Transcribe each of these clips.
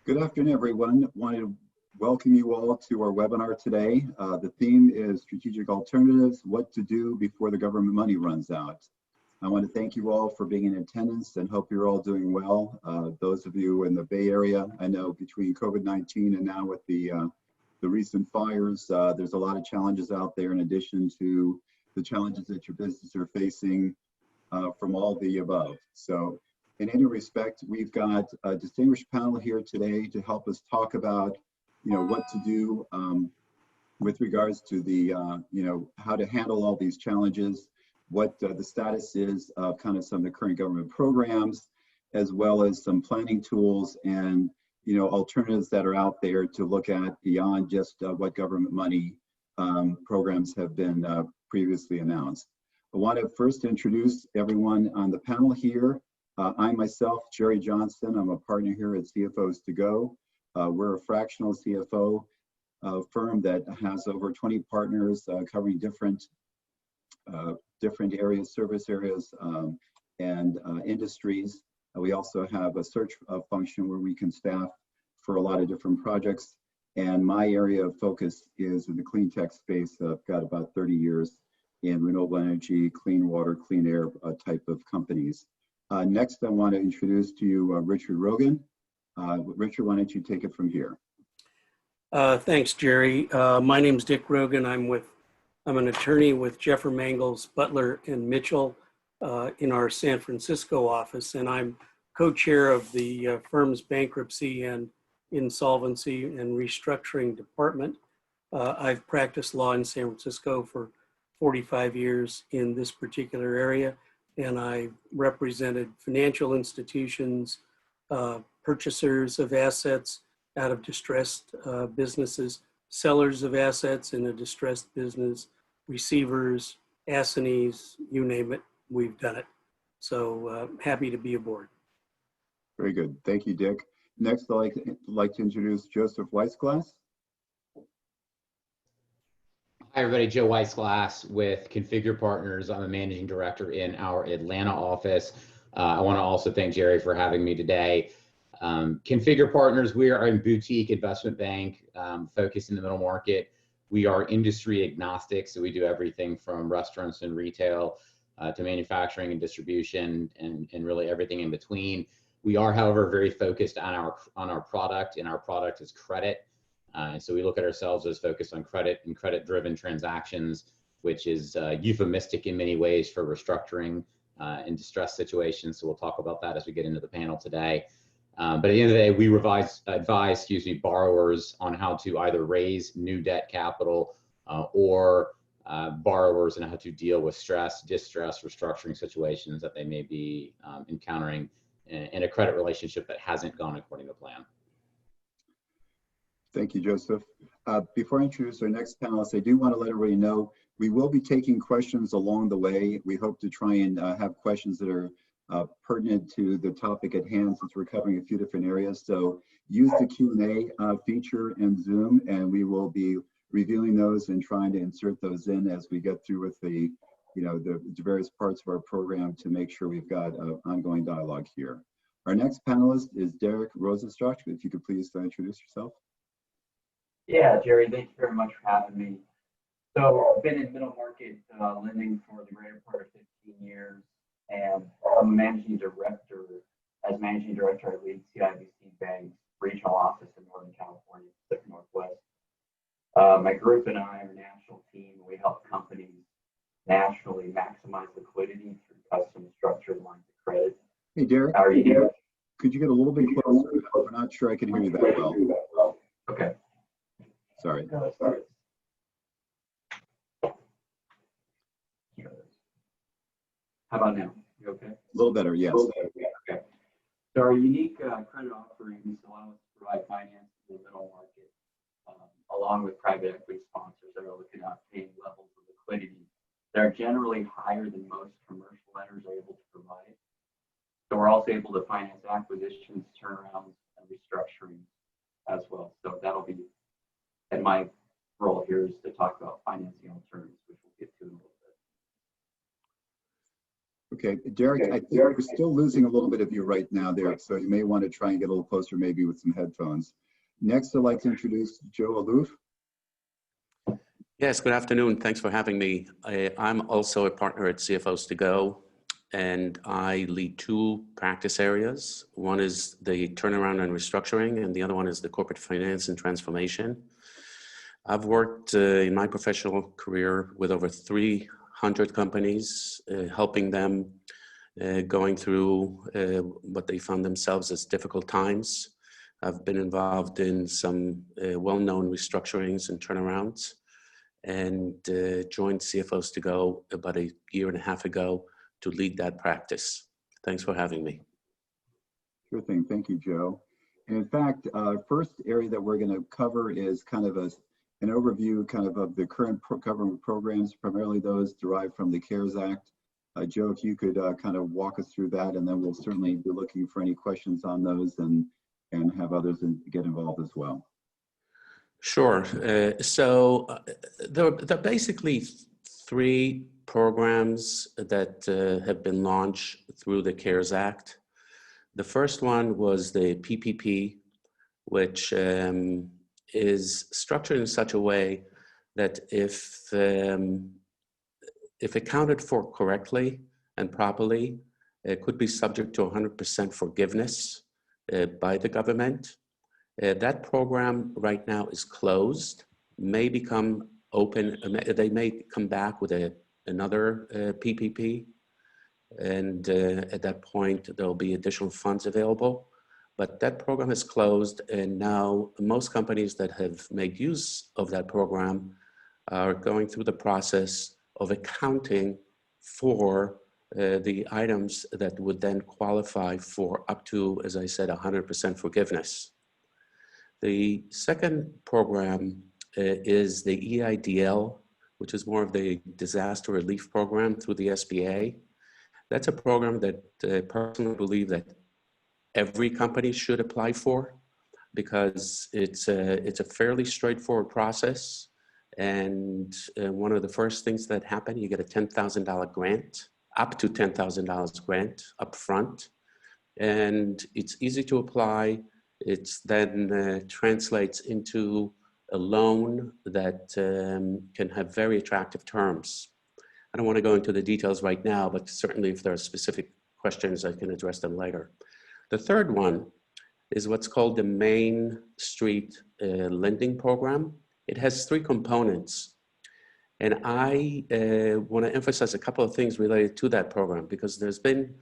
Good afternoon, everyone. I want to welcome you all to our webinar today. The theme is Strategic Alternatives, What to Do Before the Government Money Runs Out. I want to thank you all for being in attendance and hope you're all doing well. Those of you in the Bay Area, I know between COVID-19 and now with the recent fires, there's a lot of challenges out there in addition to the challenges that your businesses are facing from all the above. So in any respect, we've got a distinguished panel here today to help us talk about, what to do with regards to the, how to handle all these challenges, what the status is of kind of some of the current government programs, as well as some planning tools and, alternatives that are out there to look at beyond just what government money programs have been previously announced. I want to first introduce everyone on the panel here. I myself, Jerry Johnston, I'm a partner here at CFOs to Go. We're a fractional CFO firm that has over 20 partners covering different areas, service areas, and industries. We also have a search function where we can staff for a lot of different projects. And my area of focus is in the clean tech space. I've got about 30 years in renewable energy, clean water, clean air type of companies. Next, I want to introduce to you Richard Rogan. Richard, why don't you take it from here? Thanks, Jerry. My name's Dick Rogan. I'm an attorney with Jeffer Mangels, Butler, and Mitchell in our San Francisco office, and I'm co-chair of the firm's bankruptcy and insolvency and restructuring department. I've practiced law in San Francisco for 45 years in this particular area, and I represented financial institutions, purchasers of assets out of distressed businesses, sellers of assets in a distressed business, receivers, assignees, you name it, we've done it. So happy to be aboard. Very good. Thank you, Dick. Next, I'd like to introduce Joseph Weissglass. Hi, everybody. Joe Weissglass with Configure Partners. I'm a managing director in our Atlanta office. I want to also thank Jerry for having me today. Configure Partners, we are a boutique investment bank focused in the middle market. We are industry agnostic, so we do everything from restaurants and retail to manufacturing and distribution and really everything in between. We are, however, very focused on our product, and our product is credit. So we look at ourselves as focused on credit and credit-driven transactions, which is euphemistic in many ways for restructuring in distress situations. So we'll talk about that as we get into the panel today. But at the end of the day, we advise borrowers on how to either raise new debt capital or borrowers and how to deal with stress, distress, restructuring situations that they may be encountering in a credit relationship that hasn't gone according to plan. Thank you, Joseph. Before I introduce our next panelist, I do want to let everybody know we will be taking questions along the way. We hope to try and have questions that are pertinent to the topic at hand, since we're covering a few different areas. So use the Q&A feature in Zoom, and we will be reviewing those and trying to insert those in as we get through with the various parts of our program to make sure we've got ongoing dialogue here. Our next panelist is Derek Rosenstock. If you could please introduce yourself. Yeah, Jerry, thank you very much for having me. So I've been in middle market lending for the greater part of 15 years, and I'm a managing director. As managing director, I lead CIBC Bank's regional office in Northern California, Pacific Northwest. My group and I are a national team. We help companies nationally maximize liquidity through custom structured lines of credit. Hey, Derek. How are you doing? Could you get a little bit closer? I'm not sure I can hear you that well. Okay. Sorry. How about now? You okay? A little better, yes. Okay. So our unique credit offerings allow us to provide finance in the middle market, along with private equity sponsors that are looking at paying levels of liquidity that are generally higher than most commercial lenders are able to provide. So we're also able to finance acquisitions, turnarounds, and restructuring as well. So that'll be, and my role here is to talk about financing alternatives, which we'll get to in a little Okay, Derek, I think we're still losing a little bit of you right now there, so you may want to try and get a little closer maybe with some headphones. Next, I'd like to introduce Joe Aloof. Yes, good afternoon. Thanks for having me. I'm also a partner at CFOs to Go, and I lead two practice areas. One is the turnaround and restructuring, and the other one is the corporate finance and transformation. I've worked in my professional career with over 300 companies, helping them going through what they found themselves as difficult times. I've been involved in some well-known restructurings and turnarounds, and joined CFOs to Go about a year and a half ago to lead that practice. Thanks for having me. Sure thing. Thank you, Joe. And in fact, first area that we're going to cover is kind of an overview of the current government programs, primarily those derived from the CARES Act. Joe, if you could kind of walk us through that, and then we'll certainly be looking for any questions on those and have others get involved as well. Sure. So there are basically three programs that have been launched through the CARES Act. The first one was the PPP, which is structured in such a way that if accounted for correctly and properly, it could be subject to 100% forgiveness by the government. That program right now is closed, may become open, they may come back with another PPP, and at that point there'll be additional funds available. But that program is closed, and now most companies that have made use of that program are going through the process of accounting for the items that would then qualify for up to, as I said, 100% forgiveness. The second program is the EIDL, which is more of the disaster relief program through the SBA. That's a program that I personally believe that every company should apply for, because it's a fairly straightforward process. And one of the first things that happen, you get a $10,000 grant, up to $10,000 grant up front. And it's easy to apply. It's then translates into a loan that can have very attractive terms. I don't want to go into the details right now, but certainly if there are specific questions, I can address them later. The third one is what's called the Main Street Lending Program. It has three components. And I want to emphasize a couple of things related to that program, because there's been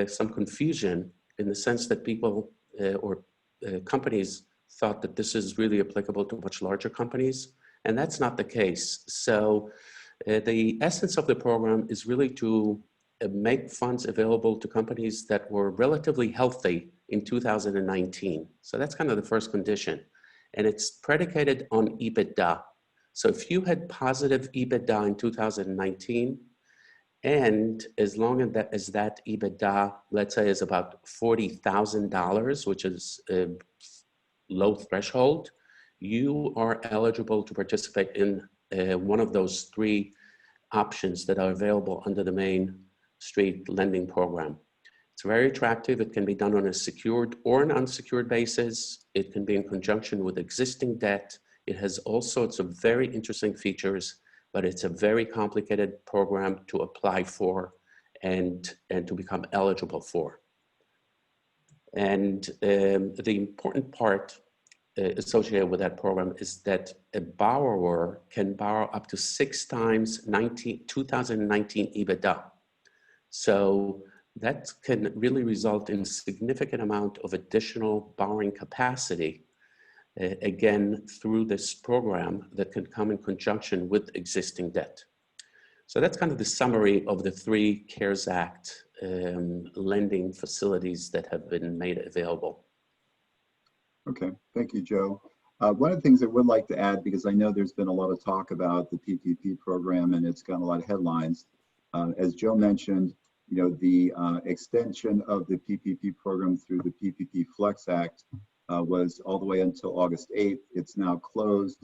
some confusion in the sense that people companies thought that this is really applicable to much larger companies, and that's not the case. So the essence of the program is really to make funds available to companies that were relatively healthy in 2019. So that's kind of the first condition. And it's predicated on EBITDA. So if you had positive EBITDA in 2019, and as long as that EBITDA, let's say, is about $40,000, which is a low threshold, you are eligible to participate in one of those three options that are available under the Main Street Lending Program. It's very attractive. It can be done on a secured or an unsecured basis. It can be in conjunction with existing debt. It has all sorts of very interesting features, but it's a very complicated program to apply for and to become eligible for. And the important part associated with that program is that a borrower can borrow up to 6 times 2019 EBITDA. So that can really result in a significant amount of additional borrowing capacity, again, through this program that can come in conjunction with existing debt. So that's kind of the summary of the three CARES Act lending facilities that have been made available. Okay, thank you, Joe. One of the things I would like to add, because I know there's been a lot of talk about the PPP program and it's gotten a lot of headlines. As Joe mentioned, the extension of the PPP program through the PPP Flex Act was all the way until August 8th. It's now closed.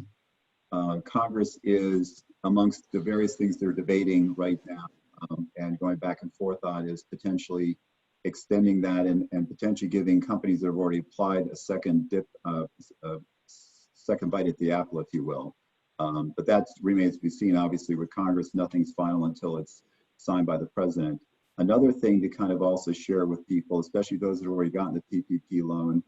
Congress is, amongst the various things they're debating right now and going going back and forth on is potentially extending that and potentially giving companies that have already applied a second second bite at the apple, if you will. But that remains to be seen. Obviously, with Congress, nothing's final until it's signed by the president. Another thing to kind of also share with people, especially those that have already gotten the PPP loan,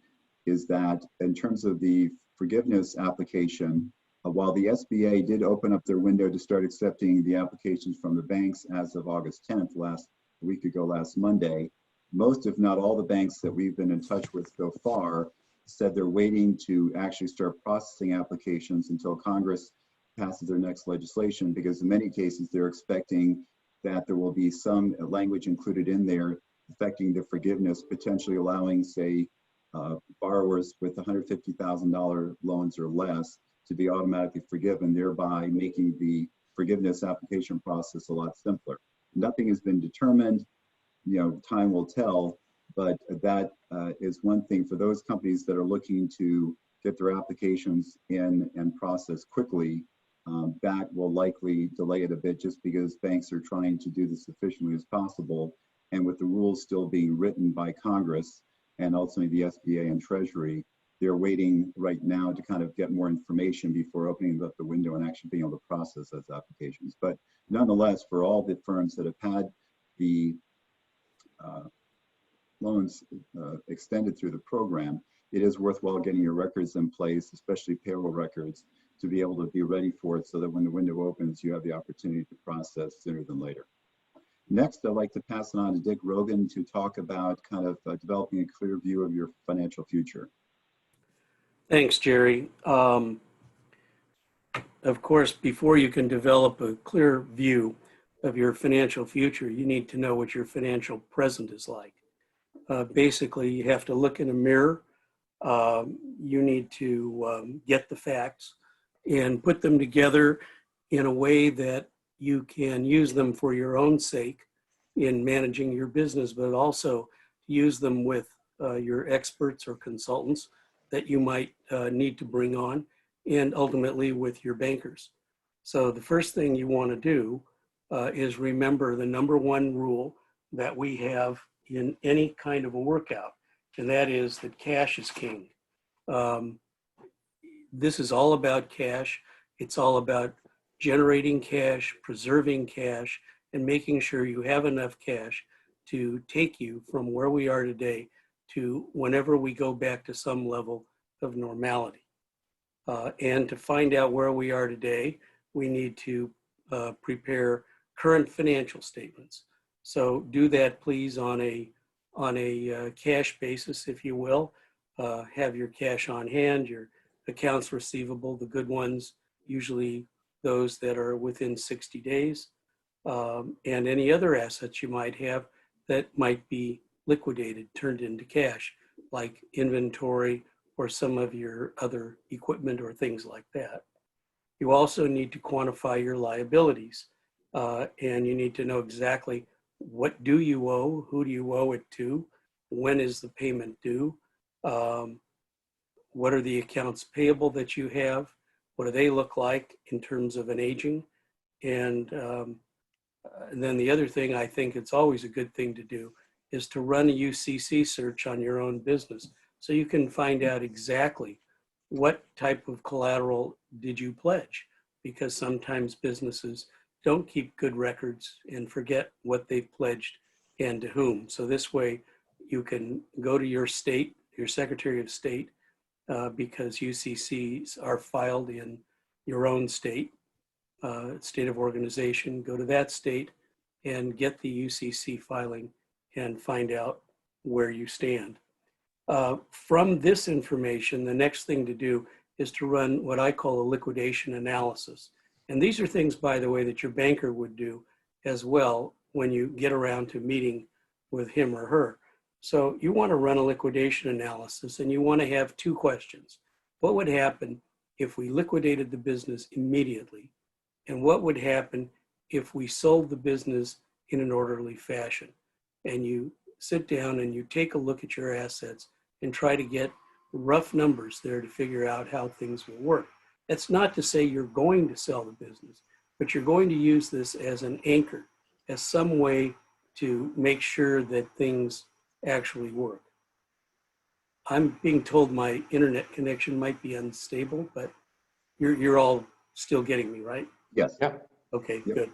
is that in terms of the forgiveness application, while the SBA did open up their window to start accepting the applications from the banks as of August 10th, last Monday, most, if not all, the banks that we've been in touch with so far said they're waiting to actually start processing applications until Congress passes their next legislation, because in many cases they're expecting that there will be some language included in there affecting the forgiveness, potentially allowing, say, borrowers with $150,000 loans or less to be automatically forgiven, thereby making the forgiveness application process a lot simpler. Nothing has been determined, time will tell, but that is one thing for those companies that are looking to get their applications in and process quickly. That will likely delay it a bit, just because banks are trying to do this efficiently as possible. And with the rules still being written by Congress and ultimately the SBA and Treasury, they're waiting right now to kind of get more information before opening up the window and actually being able to process those applications. But nonetheless, for all the firms that have had the loans extended through the program, it is worthwhile getting your records in place, especially payroll records, to be able to be ready for it so that when the window opens, you have the opportunity to process sooner than later. Next, I'd like to pass it on to Dick Rogan to talk about kind of developing a clear view of your financial future. Thanks, Jerry. Of course, before you can develop a clear view of your financial future, you need to know what your financial present is like. Basically, you have to look in a mirror. You need to get the facts and put them together in a way that you can use them for your own sake in managing your business, but also use them with your experts or consultants that you might need to bring on, and ultimately with your bankers. So the first thing you want to do is remember the number one rule that we have in any kind of a workout, and that is that cash is king. This is all about cash. It's all about generating cash, preserving cash, and making sure you have enough cash to take you from where we are today to whenever we go back to some level of normality. And to find out where we are today, we need to prepare current financial statements. So do that, please, on a cash basis, if you will. Have your cash on hand, your accounts receivable, the good ones, usually those that are within 60 days, and any other assets you might have that might be liquidated, turned into cash, like inventory or some of your other equipment or things like that. You also need to quantify your liabilities, and you need to know exactly what do you owe, who do you owe it to, when is the payment due, what are the accounts payable that you have, what do they look like in terms of an aging, and then the other thing I think it's always a good thing to do is to run a UCC search on your own business so you can find out exactly what type of collateral did you pledge, because sometimes businesses don't keep good records and forget what they pledged and to whom. So this way you can go to your state, your Secretary of State, because UCCs are filed in your own state, state of organization, go to that state and get the UCC filing and find out where you stand. From this information, the next thing to do is to run what I call a liquidation analysis. And these are things, by the way, that your banker would do as well when you get around to meeting with him or her. So you want to run a liquidation analysis and you want to have two questions. What would happen if we liquidated the business immediately? And what would happen if we sold the business in an orderly fashion? And you sit down and you take a look at your assets and try to get rough numbers there to figure out how things will work. That's not to say you're going to sell the business, but you're going to use this as an anchor, as some way to make sure that things actually work. I'm being told my internet connection might be unstable, but you're all still getting me, right? Yes. Yep. Okay, Yep. good.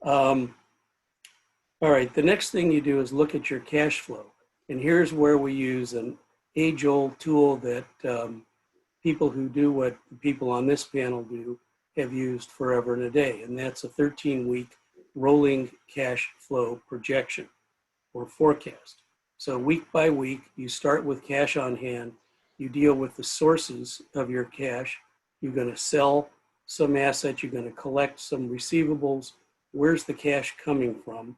All right, the next thing you do is look at your cash flow. And here's where we use an age-old tool that people who do what the people on this panel do have used forever and a day. And that's a 13-week rolling cash flow projection or forecast. So week by week, you start with cash on hand. You deal with the sources of your cash. You're going to sell some assets. You're going to collect some receivables. Where's the cash coming from?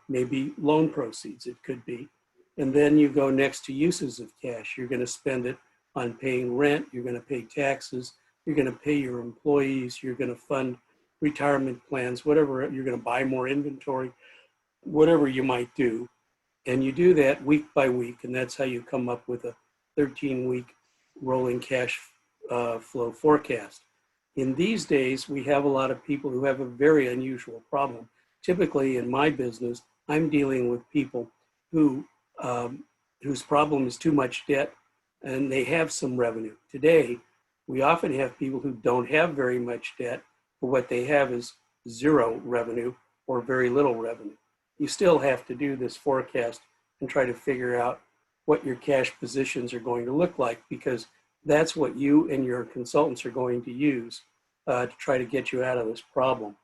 Maybe loan proceeds, it could be. And then you go next to uses of cash. You're going to spend it on paying rent. You're going to pay taxes. You're going to pay your employees. You're going to fund retirement plans, whatever. You're going to buy more inventory, whatever you might do. And you do that week by week. And that's how you come up with a 13-week rolling cash flow forecast. In these days, we have a lot of people who have a very unusual problem. Typically in my business, I'm dealing with people who whose problem is too much debt and they have some revenue. Today, we often have people who don't have very much debt, but what they have is zero revenue or very little revenue. You still have to do this forecast and try to figure out what your cash positions are going to look like, because that's what you and your consultants are going to use to try to get you out of this problem.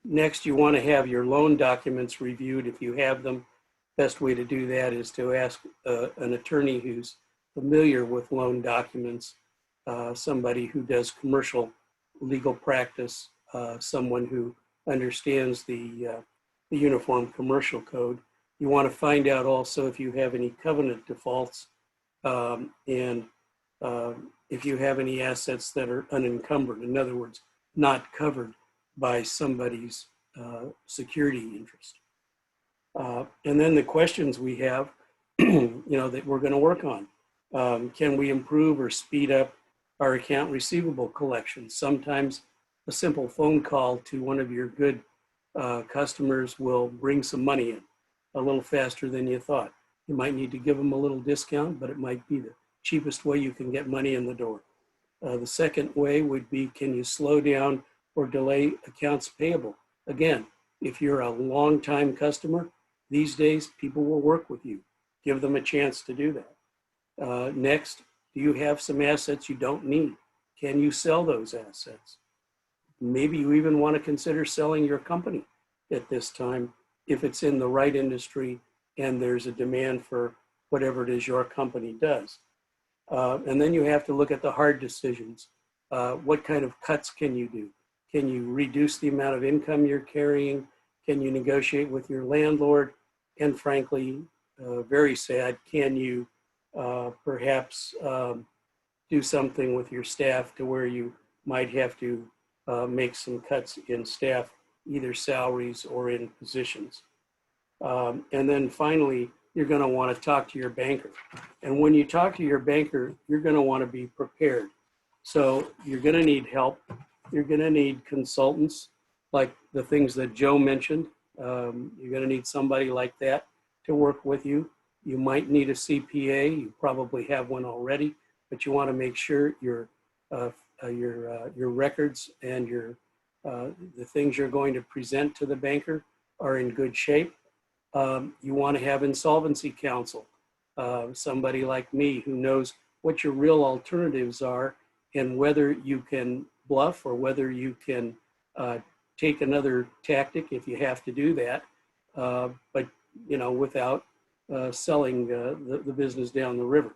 Next, you want to have your loan documents reviewed if you have them. Best way to do that is to ask an attorney who's familiar with loan documents, somebody who does commercial legal practice, someone who understands the Uniform Commercial Code. You want to find out also if you have any covenant defaults and if you have any assets that are unencumbered, in other words, not covered by somebody's security interest. And then the questions we have, that we're going to work on. Can we improve or speed up our account receivable collections? Sometimes a simple phone call to one of your good customers will bring some money in a little faster than you thought. You might need to give them a little discount, but it might be the cheapest way you can get money in the door. The second way would be, can you slow down or delay accounts payable? Again, if you're a long-time customer, these days people will work with you. Give them a chance to do that. Next, do you have some assets you don't need? Can you sell those assets? Maybe you even want to consider selling your company at this time if it's in the right industry and there's a demand for whatever it is your company does. And then you have to look at the hard decisions. What kind of cuts can you do? Can you reduce the amount of income you're carrying? Can you negotiate with your landlord? And frankly, very sad, can you perhaps do something with your staff to where you might have to make some cuts in staff, either salaries or in positions. And then finally, you're going to want to talk to your banker. And when you talk to your banker, you're going to want to be prepared. So you're going to need help. You're going to need consultants, like the things that Joe mentioned. You're going to need somebody like that to work with you. You might need a CPA. You probably have one already, but you want to make sure your records and the things you're going to present to the banker are in good shape. You want to have insolvency counsel, somebody like me who knows what your real alternatives are and whether you can bluff or whether you can take another tactic if you have to do that, but without selling the business down the river.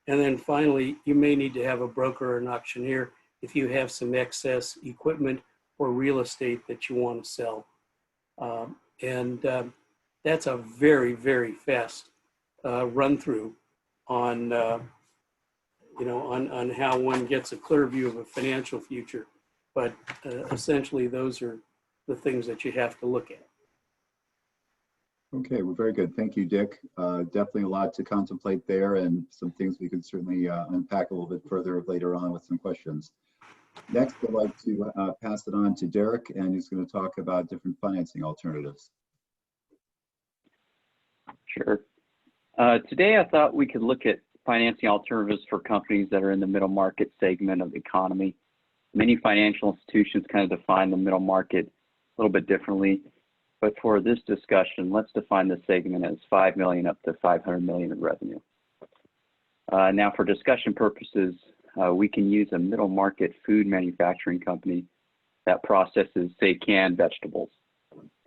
And then finally, you may need to have a broker or an auctioneer if you have some excess equipment or real estate that you want to sell. That's a very, very fast run through on on how one gets a clear view of a financial future. But essentially, those are the things that you have to look at. Okay, well, very good. Thank you, Dick. Definitely a lot to contemplate there and some things we could certainly unpack a little bit further later on with some questions. Next, I'd like to pass it on to Derek, and he's going to talk about different financing alternatives. Sure. Today, I thought we could look at financing alternatives for companies that are in the middle market segment of the economy. Many financial institutions kind of define the middle market a little bit differently, but for this discussion, let's define the segment as 5 million up to 500 million in revenue. Now, for discussion purposes, we can use a middle market food manufacturing company that processes, say, canned vegetables,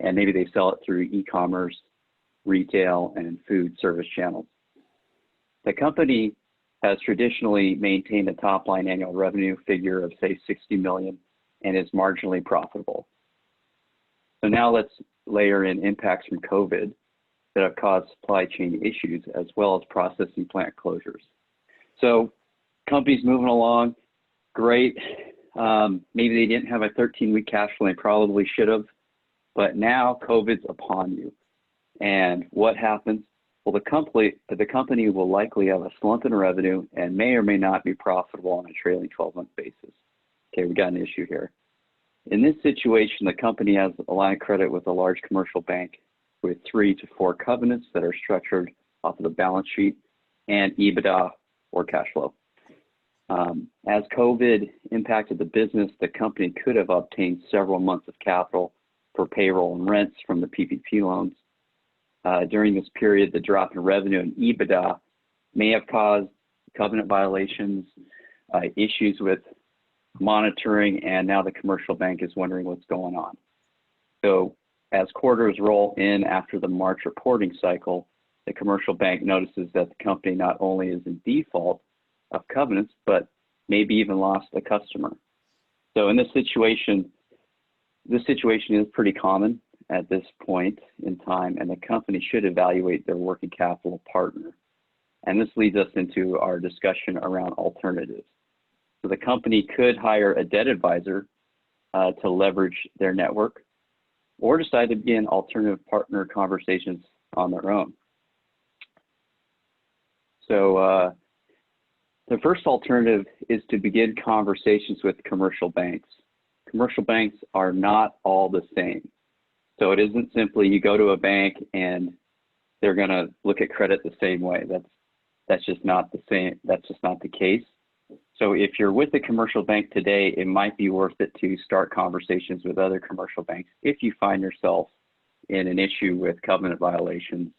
and maybe they sell it through e-commerce, retail, and food service channels. The company has traditionally maintained a top line annual revenue figure of, say, 60 million and is marginally profitable. So now let's layer in impacts from COVID that have caused supply chain issues as well as processing plant closures. So companies moving along, great. Maybe they didn't have a 13-week cash flow, they probably should have, but now COVID's upon you. And what happens? Well, the company will likely have a slump in revenue and may or may not be profitable on a trailing 12-month basis. Okay, we got an issue here. In this situation, the company has a line of credit with a large commercial bank with 3 to 4 covenants that are structured off of the balance sheet and EBITDA or cash flow. As COVID impacted the business, the company could have obtained several months of capital for payroll and rents from the PPP loans. During this period, the drop in revenue and EBITDA may have caused covenant violations, issues with monitoring, and now the commercial bank is wondering what's going on. So as quarters roll in after the March reporting cycle, the commercial bank notices that the company not only is in default of covenants, but maybe even lost a customer. So in this situation is pretty common at this point in time, and the company should evaluate their working capital partner. And this leads us into our discussion around alternatives. So the company could hire a debt advisor to leverage their network, or decide to begin alternative partner conversations on their own. So the first alternative is to begin conversations with commercial banks. Commercial banks are not all the same. So it isn't simply you go to a bank and they're going to look at credit the same way. That's just not the same. That's just not the case. So if you're with a commercial bank today, it might be worth it to start conversations with other commercial banks if you find yourself in an issue with covenant violations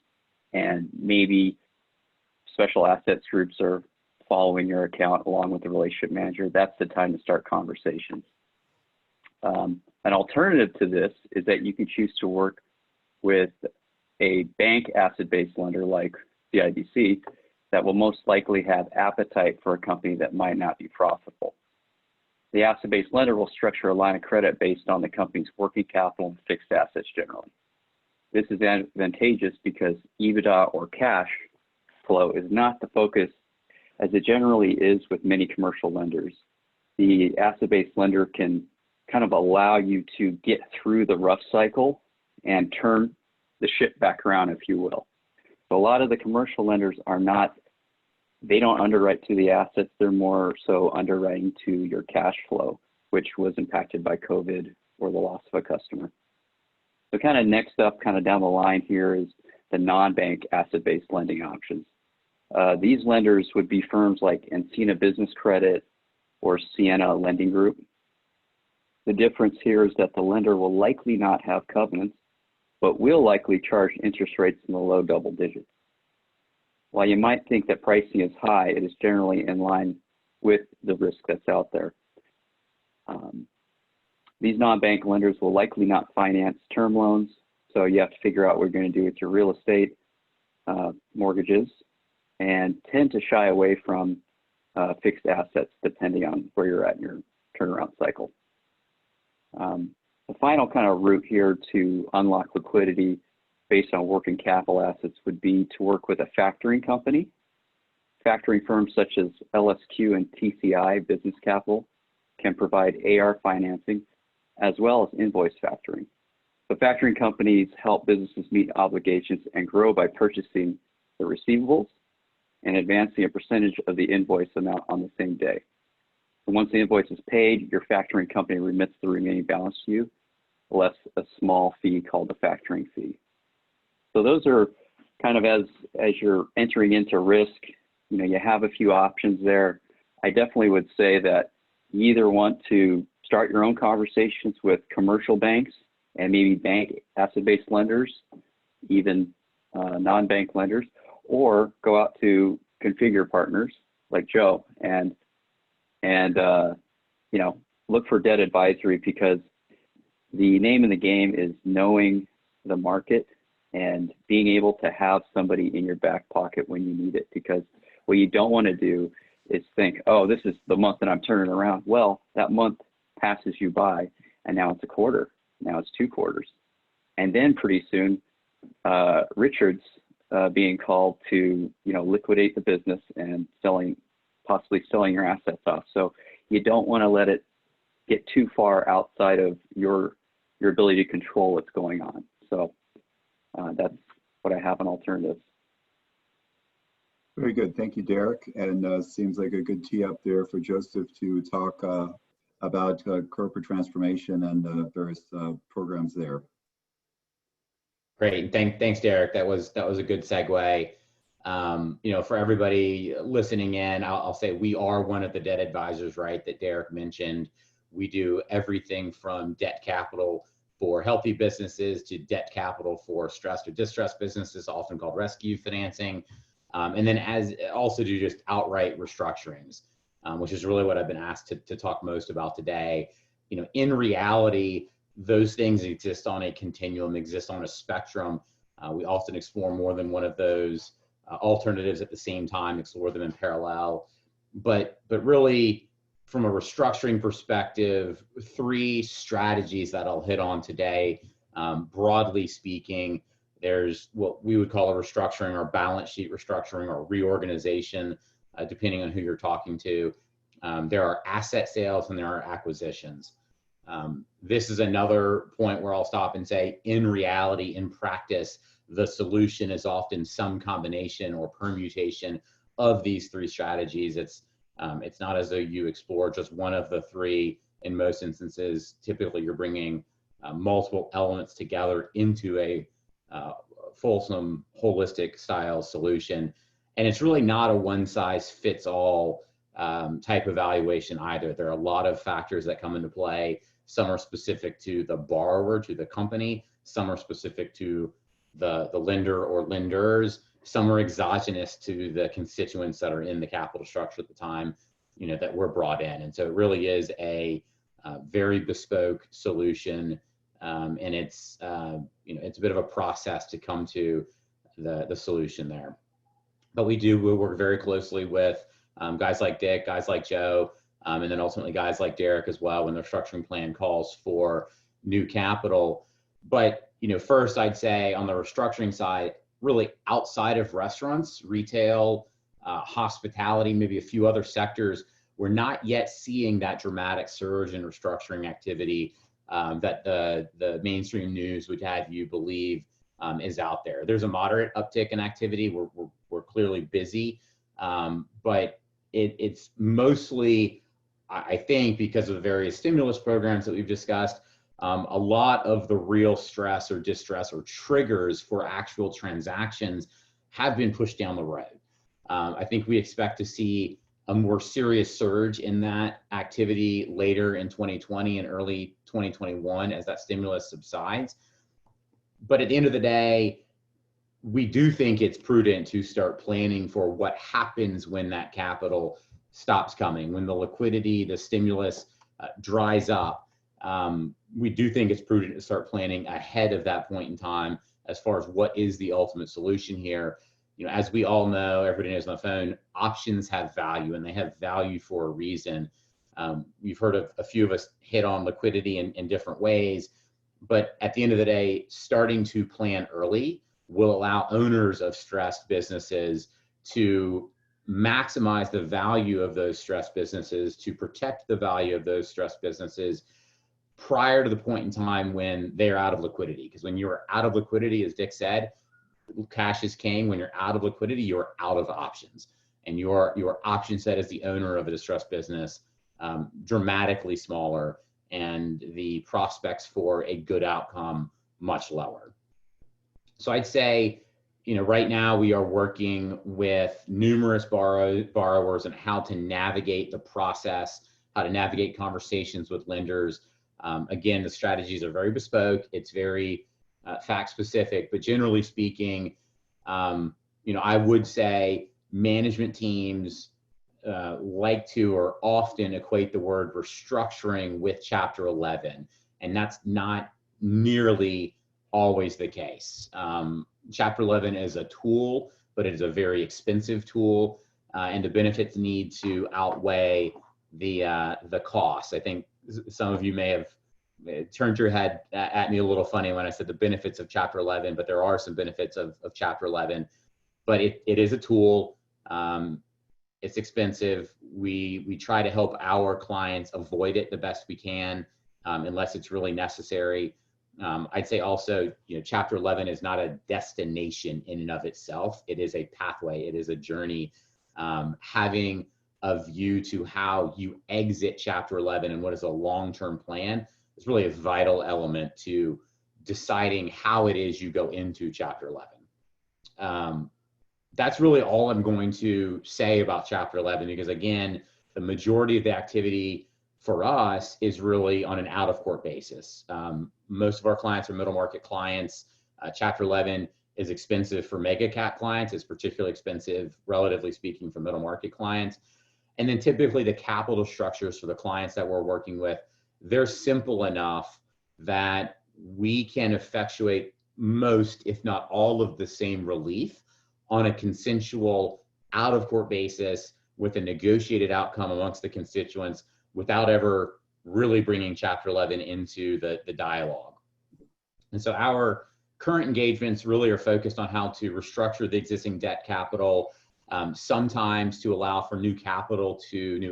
and maybe special assets groups are following your account along with the relationship manager. That's the time to start conversations. An alternative to this is that you can choose to work with a bank asset-based lender like CIBC that will most likely have appetite for a company that might not be profitable. The asset-based lender will structure a line of credit based on the company's working capital and fixed assets generally. This is advantageous because EBITDA or cash flow is not the focus as it generally is with many commercial lenders. The asset-based lender can kind of allow you to get through the rough cycle and turn the ship back around, if you will. So a lot of the commercial lenders they don't underwrite to the assets, they're more so underwriting to your cash flow, which was impacted by COVID or the loss of a customer. So kind of next up, kind of down the line here is the non-bank asset-based lending options. These lenders would be firms like Encina Business Credit or Sienna Lending Group. The difference here is that the lender will likely not have covenants, but will likely charge interest rates in the low double digits. While you might think that pricing is high, it is generally in line with the risk that's out there. These non-bank lenders will likely not finance term loans, so you have to figure out what you're going to do with your real estate mortgages, and tend to shy away from fixed assets depending on where you're at in your turnaround cycle. The final kind of route here to unlock liquidity based on working capital assets would be to work with a factoring company. Factoring firms such as LSQ and TCI Business Capital can provide AR financing as well as invoice factoring. The factoring companies help businesses meet obligations and grow by purchasing the receivables and advancing a percentage of the invoice amount on the same day. So once the invoice is paid, your factoring company remits the remaining balance to you, less a small fee called the factoring fee. So those are kind of as you're entering into risk, you know, you have a few options there. I definitely would say that you either want to start your own conversations with commercial banks and maybe bank asset-based lenders, even non-bank lenders, or go out to configure partners like Joe and you know, look for debt advisory, because the name of the game is knowing the market and being able to have somebody in your back pocket when you need it. Because what you don't want to do is think, oh, this is the month that I'm turning around. Well, that month passes you by, and now it's a quarter. Now it's 2 quarters. And then pretty soon, Richard's being called to, you know, liquidate the business and possibly selling your assets off. So you don't want to let it get too far outside of your ability to control what's going on. So that's what I have on alternatives. Very good. Thank you, Derek. And seems like a good tee up there for Joseph to talk about corporate transformation and various programs there. Great. Thanks, Derek. That was a good segue. You know, for everybody listening in, I'll say we are one of the debt advisors, right, that Derek mentioned. We do everything from debt capital for healthy businesses to debt capital for stressed or distressed businesses, often called rescue financing. And then also do just outright restructurings, which is really what I've been asked to talk most about today. You know, in reality, those things exist on a continuum, exist on a spectrum. We often explore more than one of those alternatives at the same time, explore them in parallel. But really, from a restructuring perspective, 3 strategies that I'll hit on today. Broadly speaking, there's what we would call a restructuring or balance sheet restructuring or reorganization, depending on who you're talking to. There are asset sales and there are acquisitions. This is another point where I'll stop and say, in reality, in practice, the solution is often some combination or permutation of these 3 strategies. It's not as though you explore just one of the 3. In most instances, typically you're bringing multiple elements together into a fulsome, holistic style solution. And it's really not a one-size-fits-all type evaluation either. There are a lot of factors that come into play. Some are specific to the borrower, to the company. Some are specific to the lender or lenders. Some are exogenous to the constituents that are in the capital structure at the time, you know, that were brought in. And so it really is a very bespoke solution. And it's, you know, it's a bit of a process to come to the solution there. But we work very closely with guys like Dick, guys like Joe, and then ultimately guys like Derek as well when the restructuring plan calls for new capital. But, you know, first I'd say on the restructuring side, really outside of restaurants, retail, hospitality, maybe a few other sectors, we're not yet seeing that dramatic surge in restructuring activity that the mainstream news would have you believe is out there. There's a moderate uptick in activity. We're clearly busy, but it's mostly, I think, because of the various stimulus programs that we've discussed, a lot of the real stress or distress or triggers for actual transactions have been pushed down the road. I think we expect to see a more serious surge in that activity later in 2020 and early 2021 as that stimulus subsides. But at the end of the day, we do think it's prudent to start planning for what happens when that capital stops coming, when the liquidity, the stimulus dries up. We do think it's prudent to start planning ahead of that point in time as far as what is the ultimate solution here. You know, as we all know, everybody knows on the phone, options have value and they have value for a reason. We've heard of a few of us hit on liquidity in different ways, but at the end of the day, starting to plan early will allow owners of stressed businesses to maximize the value of those stressed businesses, to protect the value of those stressed businesses prior to the point in time when they're out of liquidity. Because when you're out of liquidity, as Dick said, cash is king. When you're out of liquidity, you're out of options. And your option set as the owner of a distressed business dramatically smaller, and the prospects for a good outcome much lower. So I'd say, right now we are working with numerous borrowers on how to navigate the process, how to navigate conversations with lenders. Again, the strategies are very bespoke. It's very fact specific, but generally speaking, I would say management teams like to or often equate the word restructuring with Chapter 11, and that's not nearly always the case. Chapter 11 is a tool, but it is a very expensive tool, and the benefits need to outweigh the costs. I think some of you may have turned your head at me a little funny when I said the benefits of Chapter 11, but there are some benefits of Chapter 11. But it is a tool. It's expensive. We try to help our clients avoid it the best we can, unless it's really necessary. I'd say also, Chapter 11 is not a destination in and of itself. It is a pathway. It is a journey. Having a view to how you exit Chapter 11 and what is a long-term plan is really a vital element to deciding how it is you go into Chapter 11. That's really all I'm going to say about Chapter 11, because again, the majority of the activity for us is really on an out-of-court basis. Most of our clients are middle market clients. Chapter 11 is expensive for mega cap clients. It's particularly expensive, relatively speaking, for middle market clients. And then typically the capital structures for the clients that we're working with, they're simple enough that we can effectuate most, if not all, of the same relief on a consensual out-of-court basis with a negotiated outcome amongst the constituents without ever really bringing Chapter 11 into the dialogue. And so our current engagements really are focused on how to restructure the existing debt capital, sometimes to allow for new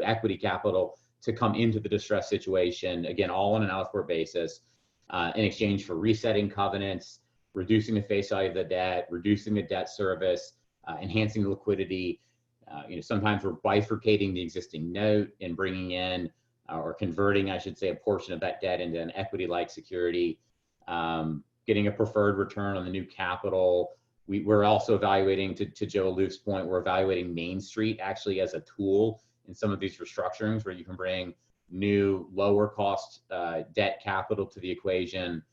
equity capital to come into the distressed situation, again, all on an out-of-court basis, in exchange for resetting covenants, reducing the face value of the debt, reducing the debt service, enhancing the liquidity. Sometimes we're bifurcating the existing note and bringing in, or converting, I should say, a portion of that debt into an equity-like security, getting a preferred return on the new capital. We're also evaluating, to Joe Alouf's point, we're evaluating Main Street actually as a tool in some of these restructurings where you can bring new, lower cost debt capital to the equation,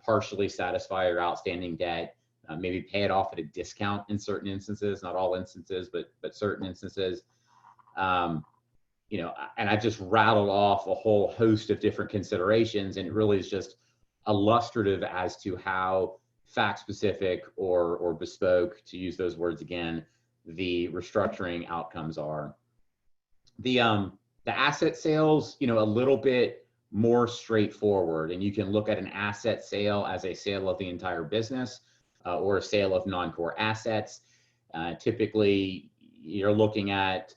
partially satisfy your outstanding debt, maybe pay it off at a discount in certain instances, not all instances, but certain instances. And I've just rattled off a whole host of different considerations, and it really is just illustrative as to how fact specific or bespoke, to use those words again, the restructuring outcomes are. The asset sales, a little bit more straightforward, and you can look at an asset sale as a sale of the entire business, or a sale of non-core assets. Typically, you're looking at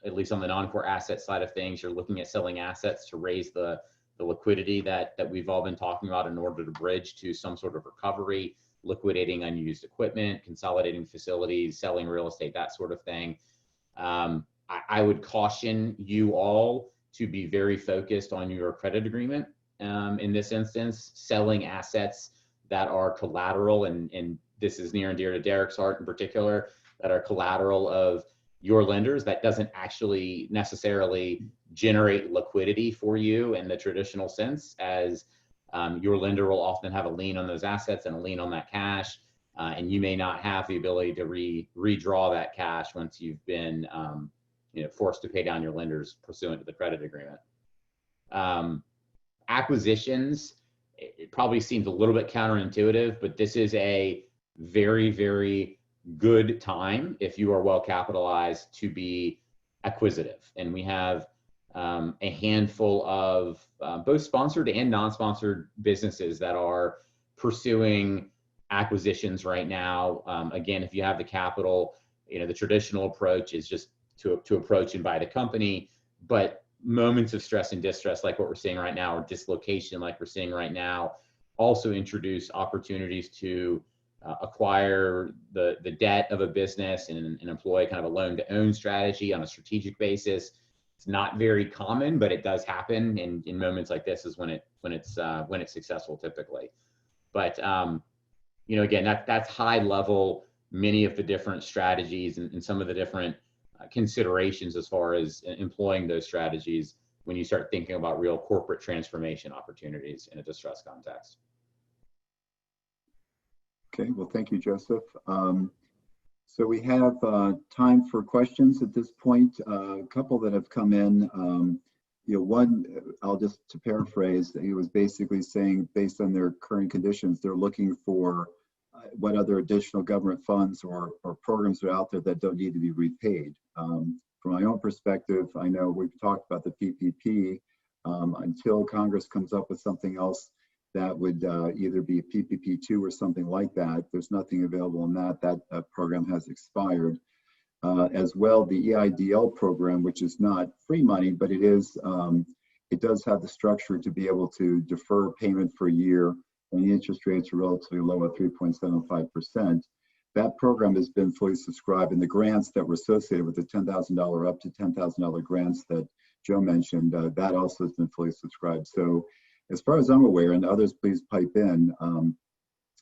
least on the non-core asset side of things, you're looking at selling assets to raise the liquidity that we've all been talking about in order to bridge to some sort of recovery, liquidating unused equipment, consolidating facilities, selling real estate, that sort of thing. I would caution you all to be very focused on your credit agreement. In this instance, selling assets that are collateral, and this is near and dear to Derek's heart in particular, that are collateral of your lenders, that doesn't actually necessarily generate liquidity for you in the traditional sense, as your lender will often have a lien on those assets and a lien on that cash, and you may not have the ability to redraw that cash once you've been forced to pay down your lenders pursuant to the credit agreement. Acquisitions, it probably seems a little bit counterintuitive, but this is a very, very good time, if you are well capitalized, to be acquisitive. And we have a handful of both sponsored and non-sponsored businesses that are pursuing acquisitions right now. Again, if you have the capital, the traditional approach is just to approach and buy the company, but moments of stress and distress like what we're seeing right now, or dislocation like we're seeing right now, also introduce opportunities to acquire the debt of a business and employ kind of a loan to own strategy on a strategic basis. It's not very common, but it does happen. And in moments like this is when it's successful typically. But again, that's high level, many of the different strategies and some of the different considerations as far as employing those strategies when you start thinking about real corporate transformation opportunities in a distress context. Okay, well, thank you, Joseph. So we have time for questions at this point. A couple that have come in. One, I'll just to paraphrase, he was basically saying based on their current conditions, they're looking for what other additional government funds or programs are out there that don't need to be repaid. From my own perspective, I know we've talked about the PPP. Until Congress comes up with something else that would either be PPP2 or something like that, there's nothing available in that. That program has expired. As well, the EIDL program, which is not free money, but it is, it does have the structure to be able to defer payment for a year, and the interest rates are relatively low at 3.75%. That program has been fully subscribed, and the grants that were associated with the $10,000 up to $10,000 grants that Joe mentioned, that also has been fully subscribed. So as far as I'm aware, and others please pipe in,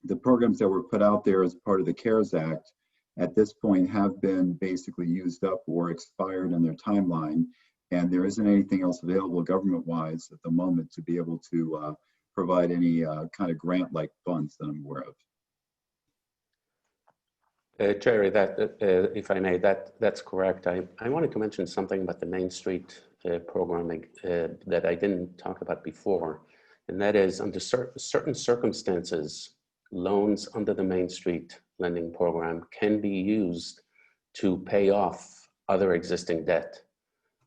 the programs that were put out there as part of the CARES Act at this point have been basically used up or expired in their timeline, and there isn't anything else available government-wise at the moment to be able to provide any kind of grant-like funds that I'm aware of. Jerry, if I may, that's correct. I wanted to mention something about the Main Street programming that I didn't talk about before, and that is under certain circumstances, loans under the Main Street lending program can be used to pay off other existing debt.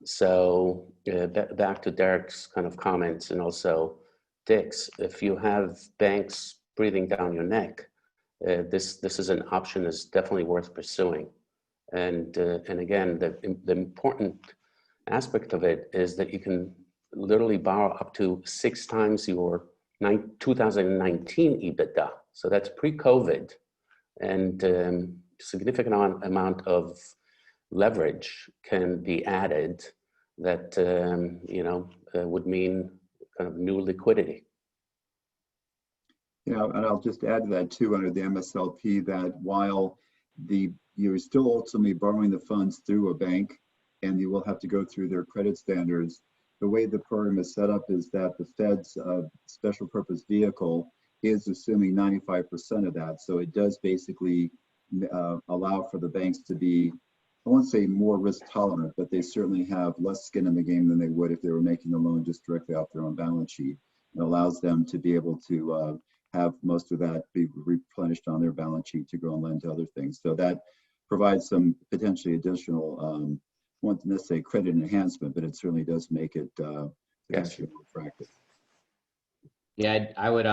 So back to Derek's kind of comments and also Dick's, if you have banks breathing down your neck, this is an option that's definitely worth pursuing. And again, the important aspect of it is that you can literally borrow up to 6 times your 2019 EBITDA. So that's pre-COVID, and significant amount of leverage can be added that would mean kind of new liquidity. Yeah, and I'll just add to that too, under the MSLP, that while you're still ultimately borrowing the funds through a bank, and you will have to go through their credit standards, the way the program is set up is that the Fed's special purpose vehicle is assuming 95% of that. So it does basically allow for the banks to be, I won't say more risk tolerant, but they certainly have less skin in the game than they would if they were making the loan just directly off their own balance sheet. It allows them to be able to have most of that be replenished on their balance sheet to go and lend to other things. So that provides some potentially additional, I won't necessarily credit enhancement, but it certainly does make it potentially more attractive. Yeah, I would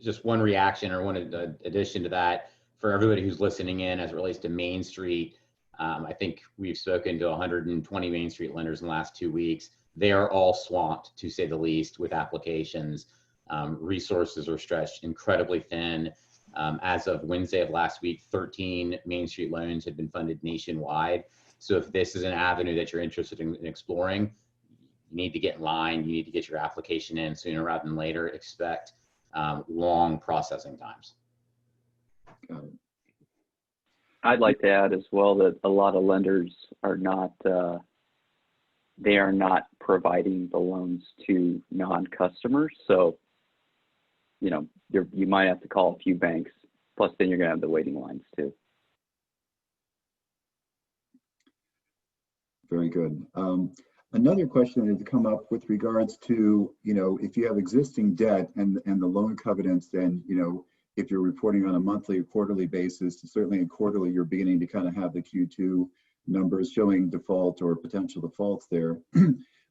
just one reaction or one addition to that for everybody who's listening in as it relates to Main Street. I think we've spoken to 120 Main Street lenders in the last 2 weeks. They are all swamped, to say the least, with applications. Resources are stretched incredibly thin. As of Wednesday of last week, 13 Main Street loans had been funded nationwide. So if this is an avenue that you're interested in exploring, you need to get in line. You need to get your application in sooner rather than later. Expect long processing times. Got it. I'd like to add as well that a lot of lenders are not, they are not providing the loans to non-customers. So, you might have to call a few banks, plus then you're gonna have the waiting lines too. Very good. Another question that had come up with regards to, if you have existing debt and the loan covenants, and, if you're reporting on a monthly or quarterly basis, certainly in quarterly, you're beginning to kind of have the Q2 numbers showing default or potential defaults there.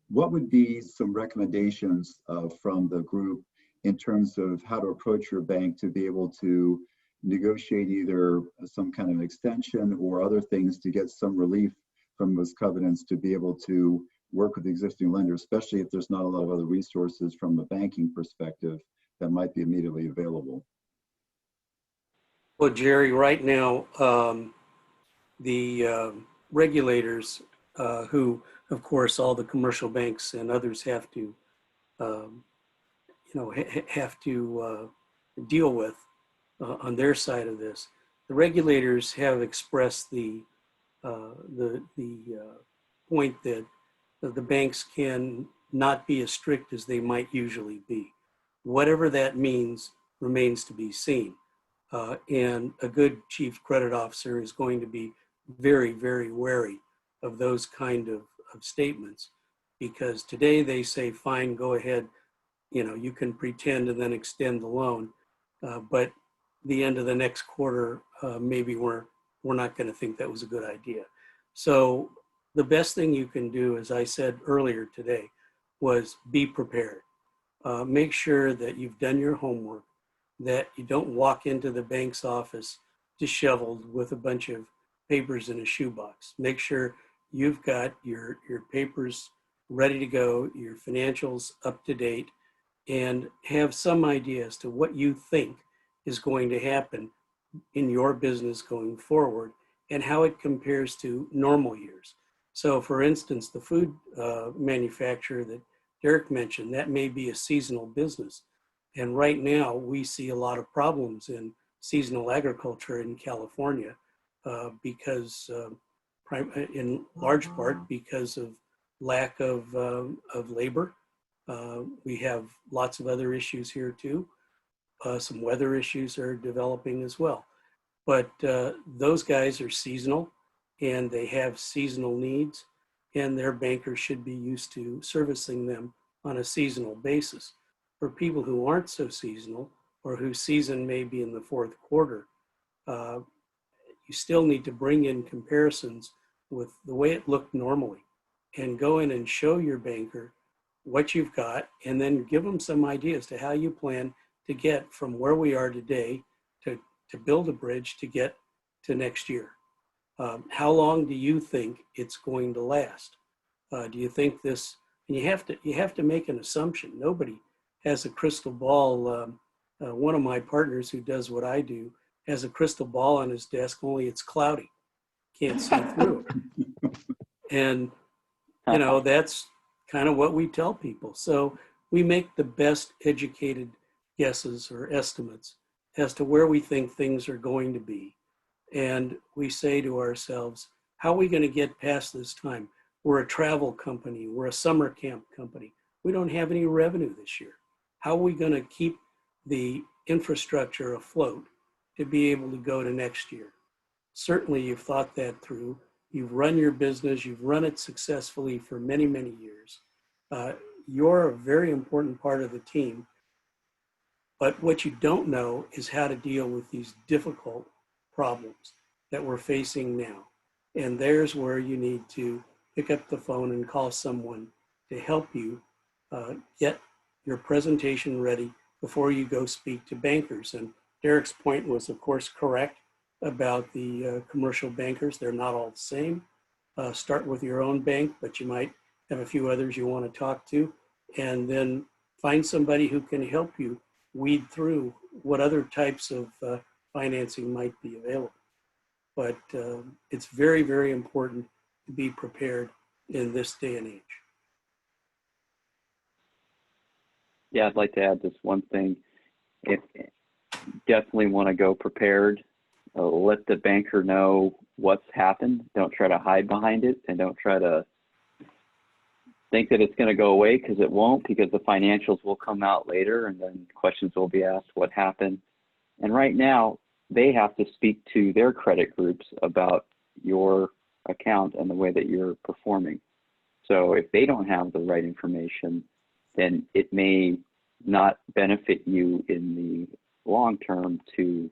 What would be some recommendations from the group in terms of how to approach your bank to be able to negotiate either some kind of extension or other things to get some relief from those covenants to be able to work with the existing lenders, especially if there's not a lot of other resources from a banking perspective that might be immediately available? Well, Jerry, right now, the regulators who of course, all the commercial banks and others have to, have to deal with on their side of this. The regulators have expressed the point that the banks can not be as strict as they might usually be. Whatever that means remains to be seen. And a good chief credit officer is going to be very, very wary of those kind of statements, because today they say, fine, go ahead, you can pretend and then extend the loan. But the end of the next quarter, maybe we're not going to think that was a good idea. So the best thing you can do, as I said earlier today, was be prepared. Make sure that you've done your homework, that you don't walk into the bank's office disheveled with a bunch of papers in a shoebox. Make sure you've got your papers ready to go, your financials up to date, and have some idea as to what you think is going to happen in your business going forward and how it compares to normal years. So for instance, the food manufacturer that Derek mentioned, that may be a seasonal business. And right now we see a lot of problems in seasonal agriculture in California because in large part because of lack of labor. We have lots of other issues here too. Some weather issues are developing as well. But those guys are seasonal and they have seasonal needs, and their bankers should be used to servicing them on a seasonal basis. For people who aren't so seasonal or whose season may be in the fourth quarter, you still need to bring in comparisons with the way it looked normally and go in and show your banker what you've got, and then give them some ideas to how you plan to get from where we are today to build a bridge to get to next year. How long do you think it's going to last? Do you think this, and you have to make an assumption. Nobody has a crystal ball. One of my partners who does what I do has a crystal ball on his desk, only it's cloudy. Can't see through it. And, that's kind of what we tell people. So we make the best educated guesses or estimates as to where we think things are going to be. And we say to ourselves, how are we going to get past this time? We're a travel company. We're a summer camp company. We don't have any revenue this year. How are we going to keep the infrastructure afloat to be able to go to next year? Certainly you've thought that through. You've run your business. You've run it successfully for many, many years. You're a very important part of the team. But what you don't know is how to deal with these difficult problems that we're facing now. And there's where you need to pick up the phone and call someone to help you get your presentation ready before you go speak to bankers. And Derek's point was, of course, correct about the commercial bankers. They're not all the same. Start with your own bank, but you might have a few others you want to talk to, and then find somebody who can help you weed through what other types of financing might be available. But it's very, very important to be prepared in this day and age. Yeah, I'd like to add this one thing. If definitely want to go prepared, let the banker know what's happened. Don't try to hide behind it, and don't try to think that it's going to go away, because it won't, because the financials will come out later and then questions will be asked, what happened? And right now they have to speak to their credit groups about your account and the way that you're performing. So if they don't have the right information, then it may not benefit you in the long term to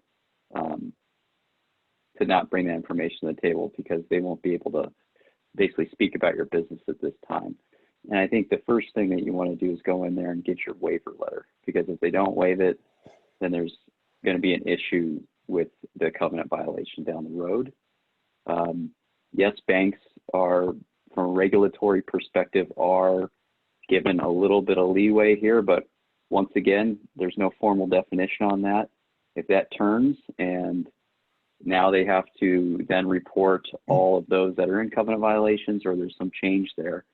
not bring that information to the table, because they won't be able to basically speak about your business at this time. And I think the first thing that you want to do is go in there and get your waiver letter, because if they don't waive it, then there's going to be an issue with the covenant violation down the road. Yes, banks are, from a regulatory perspective, are given a little bit of leeway here, but once again, there's no formal definition on that. If that turns and now they have to then report all of those that are in covenant violations, or there's some change there,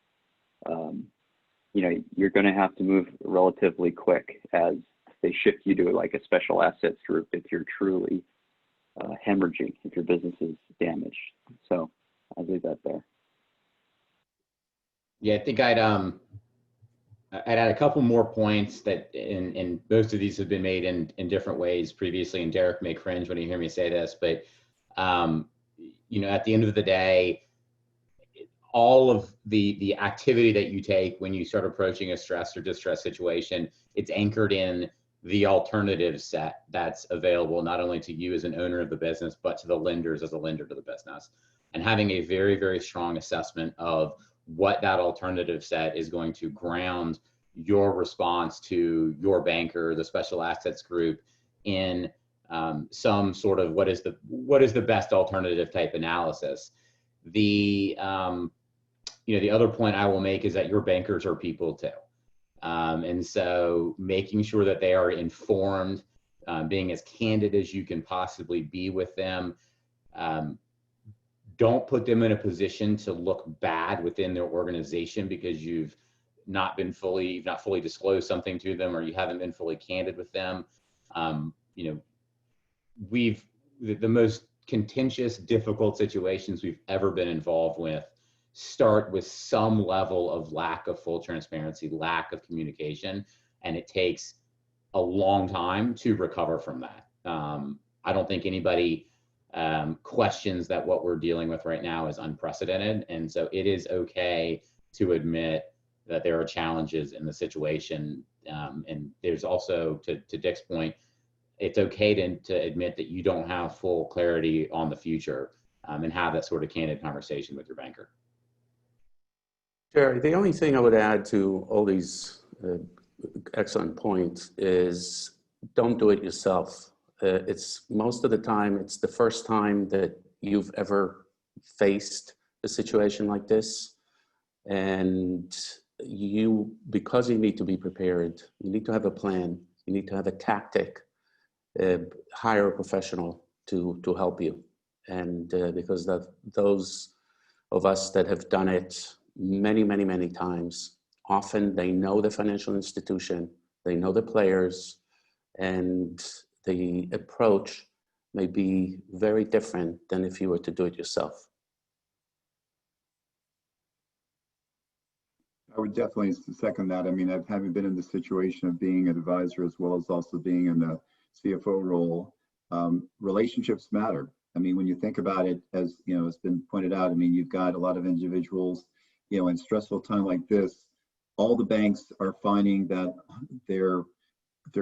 you know, you're going to have to move relatively quick as they shift you to like a special assets group if you're truly hemorrhaging, if your business is damaged. So I'll leave that there. Yeah, I think I'd add a couple more points that, and most of these have been made in different ways previously, and Derek may cringe when you hear me say this, but you know, at the end of the day, all of the activity that you take when you start approaching a stress or distress situation, it's anchored in the alternative set that's available not only to you as an owner of the business, but to the lenders as a lender to the business. And having a very, very strong assessment of what that alternative set is going to ground your response to your banker, the special assets group, in some sort of what is the best alternative type analysis. The you know, the other point I will make is that your bankers are people too. And so making sure that they are informed, being as candid as you can possibly be with them. Don't put them in a position to look bad within their organization because you've not fully disclosed something to them, or you haven't been fully candid with them. You know, the most contentious, difficult situations we've ever been involved with start with some level of lack of full transparency, lack of communication, and it takes a long time to recover from that. I don't think anybody questions that what we're dealing with right now is unprecedented, and so it is okay to admit that there are challenges in the situation, and there's also, to Dick's point, it's okay to admit that you don't have full clarity on the future, and have that sort of candid conversation with your banker. Jerry, the only thing I would add to all these excellent points is don't do it yourself. It's most of the time, it's the first time that you've ever faced a situation like this. And because you need to be prepared, you need to have a plan, you need to have a tactic, hire a professional to help you. And because those of us that have done it many times, often they know the financial institution, they know the players, and the approach may be very different than if you were to do it yourself. I would definitely second that. I mean, I've having been in the situation of being an advisor as well as also being in the CFO role, relationships matter. I mean, when you think about it, as you know, it's been pointed out, I mean, you've got a lot of individuals, you know, in stressful time like this, all the banks are finding that their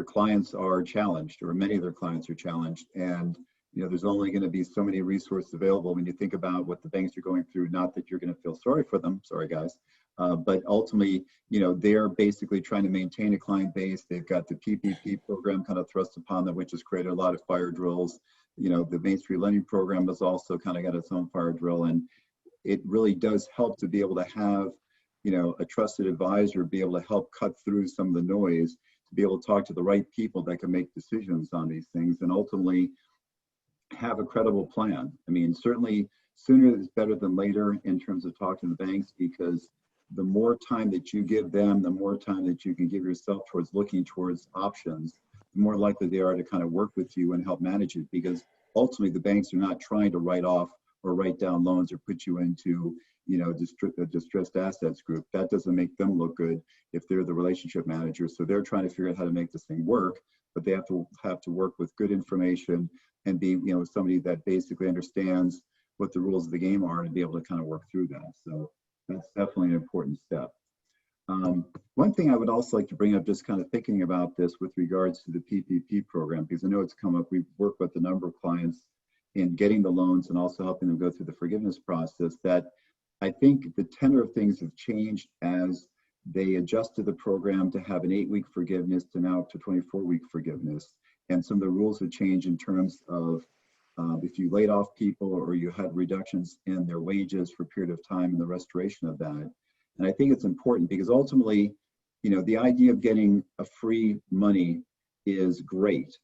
clients are challenged, or many of their clients are challenged. And, you know, there's only going to be so many resources available when you think about what the banks are going through. Not that you're going to feel sorry for them, sorry guys, but ultimately, you know, they're basically trying to maintain a client base. They've got the PPP program kind of thrust upon them, which has created a lot of fire drills. You know, the Main Street Lending Program has also kind of got its own fire drill, and it really does help to be able to have, you know, a trusted advisor be able to help cut through some of the noise, to be able to talk to the right people that can make decisions on these things, and ultimately have a credible plan. I mean, certainly sooner is better than later in terms of talking to the banks, because the more time that you give them, the more time that you can give yourself towards looking towards options, the more likely they are to kind of work with you and help manage it, because ultimately the banks are not trying to write off or write down loans or put you into, you know, a distressed assets group. That doesn't make them look good if they're the relationship manager. So they're trying to figure out how to make this thing work, but they have to work with good information and be, you know, somebody that basically understands what the rules of the game are and be able to kind of work through that. So that's definitely an important step. One thing I would also like to bring up, just kind of thinking about this with regards to the PPP program, because I know it's come up. We've worked with a number of clients in getting the loans and also helping them go through the forgiveness process, that I think the tenor of things have changed as they adjusted the program to have an 8-week forgiveness to now up to 24-week forgiveness. And some of the rules have changed in terms of if you laid off people or you had reductions in their wages for a period of time and the restoration of that. And I think it's important because ultimately, you know, the idea of getting a free money is great,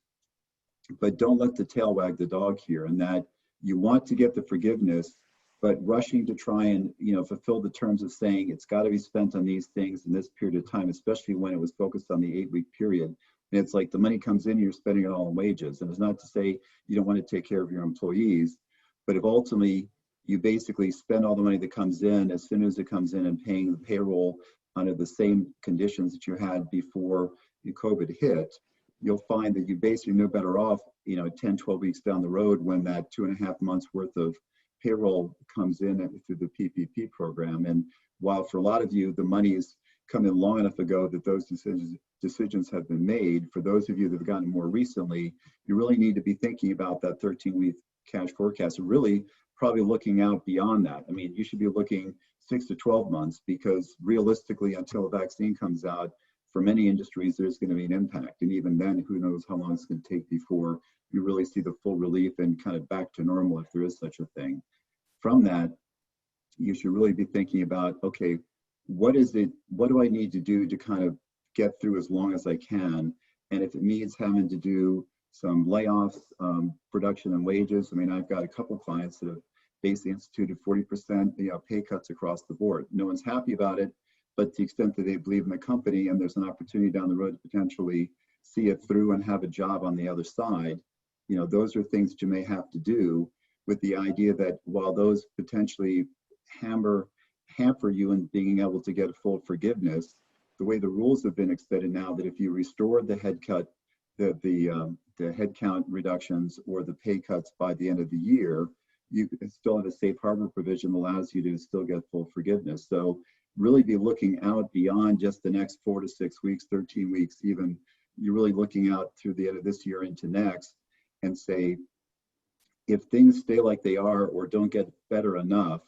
but don't let the tail wag the dog here. And that you want to get the forgiveness, but rushing to try and, fulfill the terms of saying it's got to be spent on these things in this period of time, especially when it was focused on the 8-week period. And it's like the money comes in, you're spending it all on wages. And it's not to say you don't want to take care of your employees, but if ultimately you basically spend all the money that comes in as soon as it comes in and paying the payroll under the same conditions that you had before the COVID hit, you'll find that you basically no better off, 10, 12 weeks down the road when that 2.5 months worth of payroll comes in through the PPP program. And while for a lot of you, the money's come in long enough ago that those decisions have been made, for those of you that have gotten more recently, you really need to be thinking about that 13-week cash forecast, and really probably looking out beyond that. I mean, you should be looking 6 to 12 months, because realistically, until a vaccine comes out, for many industries, there's going to be an impact. And even then, who knows how long it's going to take before you really see the full relief and kind of back to normal, if there is such a thing. From that, you should really be thinking about, okay, what do I need to do to kind of get through as long as I can? And if it means having to do some layoffs, production and wages, I mean, I've got a couple clients that have basically instituted 40% pay cuts across the board. No one's happy about it, but to the extent that they believe in the company and there's an opportunity down the road to potentially see it through and have a job on the other side, those are things that you may have to do, with the idea that while those potentially hamper you in being able to get full forgiveness, the way the rules have been extended now, that if you restore the headcount reductions or the pay cuts by the end of the year, you still have a safe harbor provision that allows you to still get full forgiveness. So really be looking out beyond just the next 4 to 6 weeks, 13 weeks even. You're really looking out through the end of this year into next and say, if things stay like they are or don't get better enough,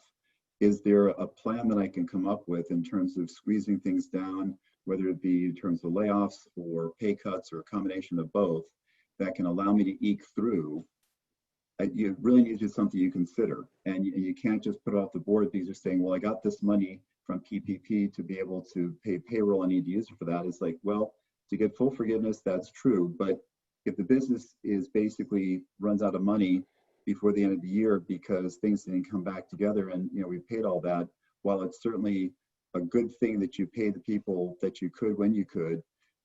is there a plan that I can come up with in terms of squeezing things down, whether it be in terms of layoffs or pay cuts or a combination of both, that can allow me to eke through? You really need to do something you consider. And you can't just put it off the board because you're saying, well, I got this money from PPP to be able to pay payroll. I need to use it for that. It's like, well, to get full forgiveness, that's true. But if the business is basically runs out of money before the end of the year because things didn't come back together and we paid all that, while it's certainly a good thing that you pay the people that you could when you could,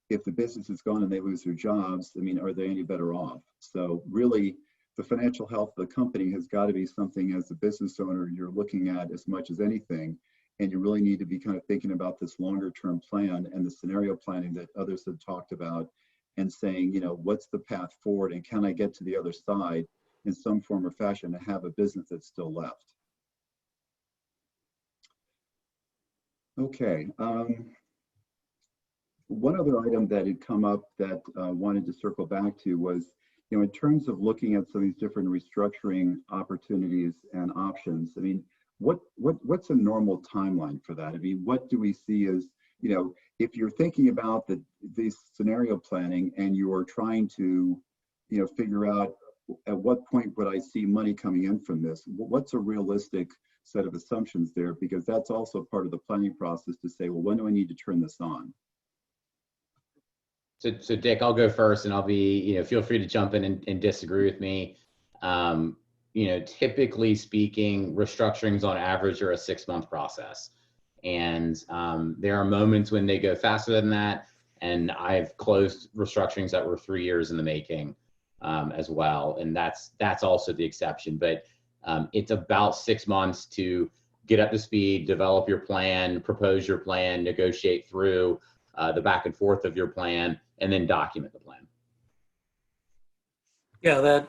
if the business is gone and they lose their jobs, I mean, are they any better off? So really, the financial health of the company has got to be something as a business owner you're looking at as much as anything. And you really need to be kind of thinking about this longer term plan and the scenario planning that others have talked about, and saying, what's the path forward and can I get to the other side in some form or fashion to have a business that's still left. Okay. One other item that had come up that I wanted to circle back to was, in terms of looking at some of these different restructuring opportunities and options, I mean, what's a normal timeline for that? I mean, what do we see as, if you're thinking about this scenario planning and you are trying to, figure out at what point would I see money coming in from this? What's a realistic set of assumptions there? Because that's also part of the planning process to say, well, when do I need to turn this on? So Dick, I'll go first, and I'll be, feel free to jump in and disagree with me. Typically speaking, restructurings on average are a 6-month process. And there are moments when they go faster than that. And I've closed restructurings that were 3 years in the making as well. And that's also the exception. But it's about 6 months to get up to speed, develop your plan, propose your plan, negotiate through the back and forth of your plan, and then document the plan. Yeah,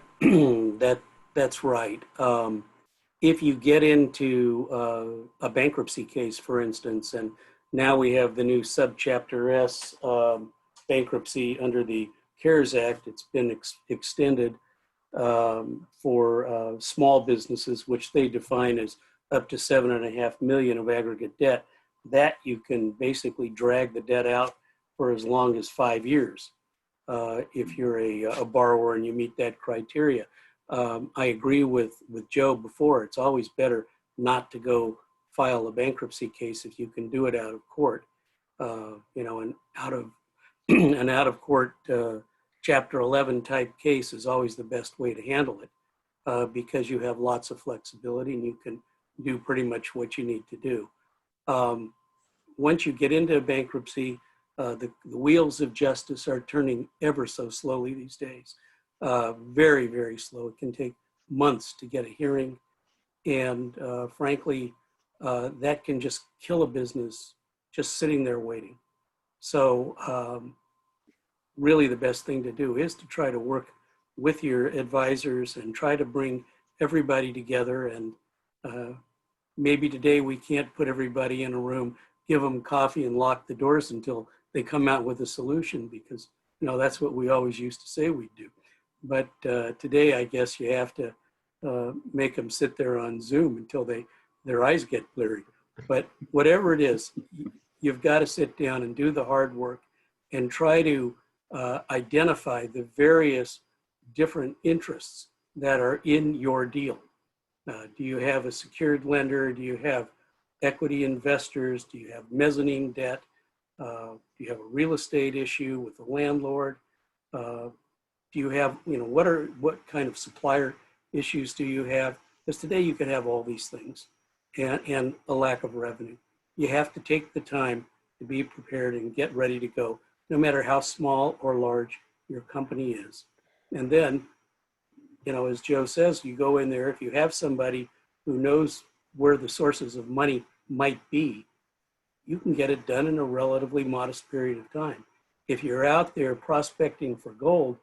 that's right. If you get into a bankruptcy case, for instance, and now we have the new subchapter S bankruptcy under the CARES Act, it's been extended for small businesses, which they define as up to 7.5 million of aggregate debt, that you can basically drag the debt out for as long as 5 years if you're a borrower and you meet that criteria. I agree with Joe before. It's always better not to go file a bankruptcy case if you can do it out of court. An out of court Chapter 11 type case is always the best way to handle it. because you have lots of flexibility and you can do pretty much what you need to do. Once you get into bankruptcy, the wheels of justice are turning ever so slowly these days. Very, very slow. It can take months to get a hearing. And frankly, that can just kill a business just sitting there waiting. So really the best thing to do is to try to work with your advisors and try to bring everybody together. And maybe today we can't put everybody in a room, give them coffee and lock the doors until they come out with a solution, because that's what we always used to say we'd do. But today I guess you have to make them sit there on Zoom until their eyes get blurry. But whatever it is, you've got to sit down and do the hard work and try to identify the various different interests that are in your deal. Do you have a secured lender? Do you have equity investors? Do you have mezzanine debt? Do you have a real estate issue with the landlord? Do you have, what kind of supplier issues do you have? Because today you could have all these things and a lack of revenue. You have to take the time to be prepared and get ready to go, no matter how small or large your company is. And then, as Joe says, you go in there, if you have somebody who knows where the sources of money might be, you can get it done in a relatively modest period of time. If you're out there prospecting for gold,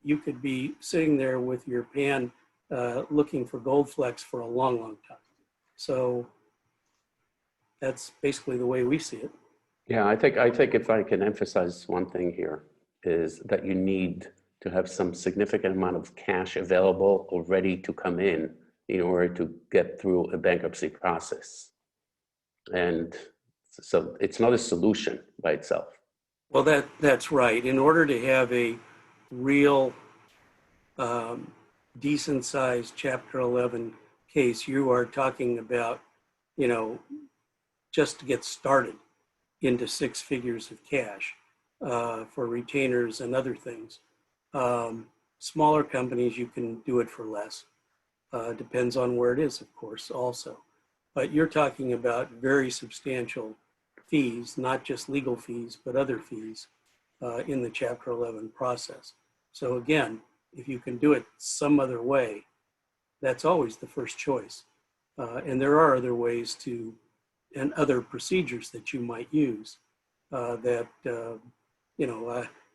you could be sitting there with your pan looking for gold flecks for a long, long time. So that's basically the way we see it. Yeah, I think if I can emphasize one thing here is that you need to have some significant amount of cash available or ready to come in order to get through a bankruptcy process. And so it's not a solution by itself. Well, that's right. In order to have a real decent sized Chapter 11 case, you are talking about, just to get started into 6 figures of cash for retainers and other things. Smaller companies, you can do it for less. Depends on where it is, of course, also. But you're talking about very substantial fees, not just legal fees, but other fees in the Chapter 11 process. So again, if you can do it some other way, that's always the first choice. And there are other ways and other procedures that you might use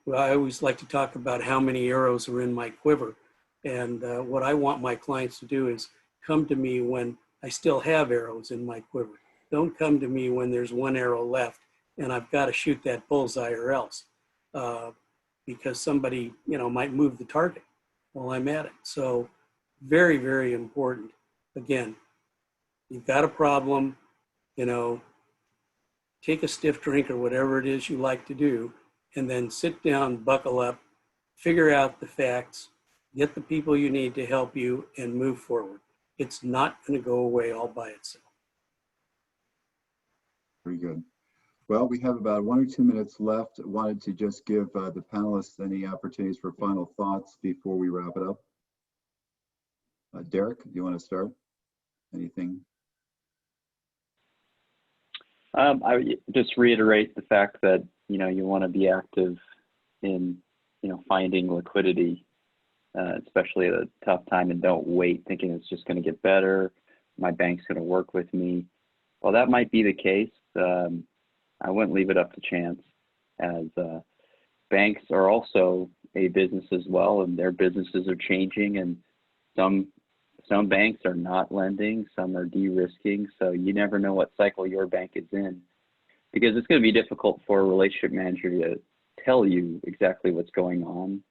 I always like to talk about how many arrows are in my quiver. And what I want my clients to do is come to me when I still have arrows in my quiver. Don't come to me when there's 1 arrow left and I've got to shoot that bullseye or else, because somebody, might move the target while I'm at it. So very, very important. Again, you've got a problem, take a stiff drink or whatever it is you like to do, and then sit down, buckle up, figure out the facts, get the people you need to help you, and move forward. It's not going to go away all by itself. Very good. Well, we have about 1 or 2 minutes left. I wanted to just give the panelists any opportunities for final thoughts before we wrap it up. Derek, do you want to start? Anything? I would just reiterate the fact that, you want to be active in, finding liquidity, especially at a tough time, and don't wait thinking it's just going to get better. My bank's going to work with me. Well, that might be the case. I wouldn't leave it up to chance, as banks are also a business as well, and their businesses are changing, and some banks are not lending, some are de-risking, so you never know what cycle your bank is in, because it's going to be difficult for a relationship manager to tell you exactly what's going on,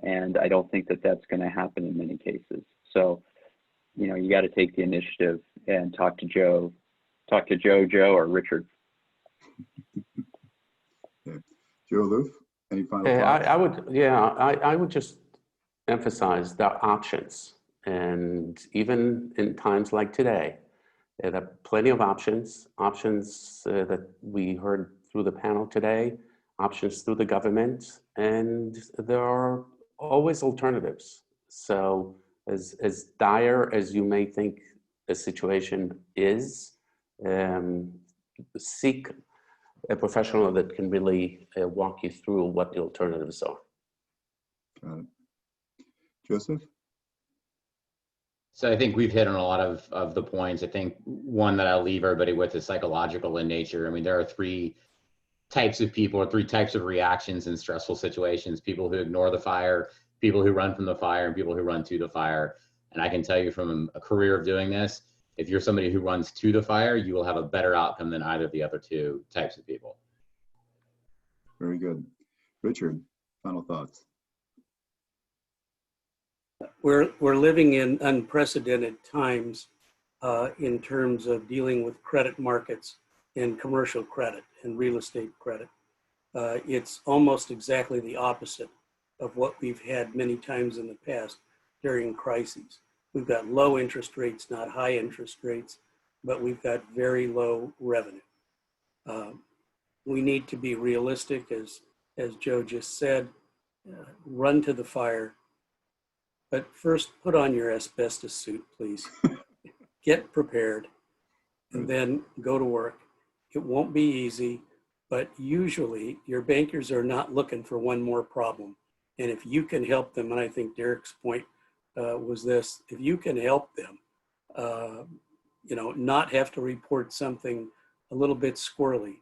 and I don't think that that's going to happen in many cases. So, you got to take the initiative and talk to Joe, or Richard. Okay. Joe Loof, any final thoughts? I would just emphasize the options. And even in times like today, there are plenty of options that we heard through the panel today, options through the government, and there are always alternatives. So As dire as you may think the situation is, seek a professional that can really walk you through what the alternatives are. Got it. Joseph? So I think we've hit on a lot of the points. I think one that I'll leave everybody with is psychological in nature. I mean, there are three types of people or three types of reactions in stressful situations: people who ignore the fire, people who run from the fire, and people who run to the fire. And I can tell you from a career of doing this, if you're somebody who runs to the fire, you will have a better outcome than either of the other two types of people. Very good. Richard, final thoughts. We're living in unprecedented times in terms of dealing with credit markets and commercial credit and real estate credit. It's almost exactly the opposite of what we've had many times in the past during crises. We've got low interest rates, not high interest rates, but we've got very low revenue. We need to be realistic, as Joe just said, run to the fire. But first, put on your asbestos suit, please. Get prepared, and then go to work. It won't be easy, but usually your bankers are not looking for one more problem. And if you can help them, and I think Derek's point was this, if you can help them, not have to report something a little bit squirrely,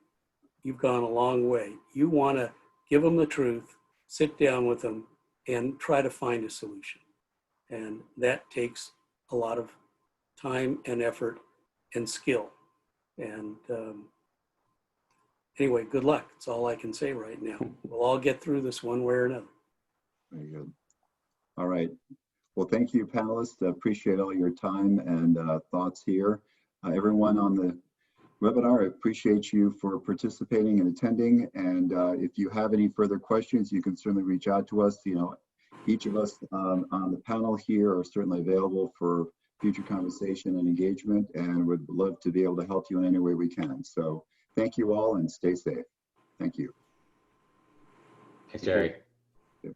you've gone a long way. You want to give them the truth, sit down with them, and try to find a solution. And that takes a lot of time and effort and skill. And anyway, good luck. That's all I can say right now. We'll all get through this one way or another. Very good. All right. Well, thank you, panelists. Appreciate all your time and thoughts here. Everyone on the webinar, I appreciate you for participating and attending. And if you have any further questions, you can certainly reach out to us. Each of us on the panel here are certainly available for future conversation and engagement, and would love to be able to help you in any way we can. So thank you all and stay safe. Thank you. Thanks, Jerry. Yep.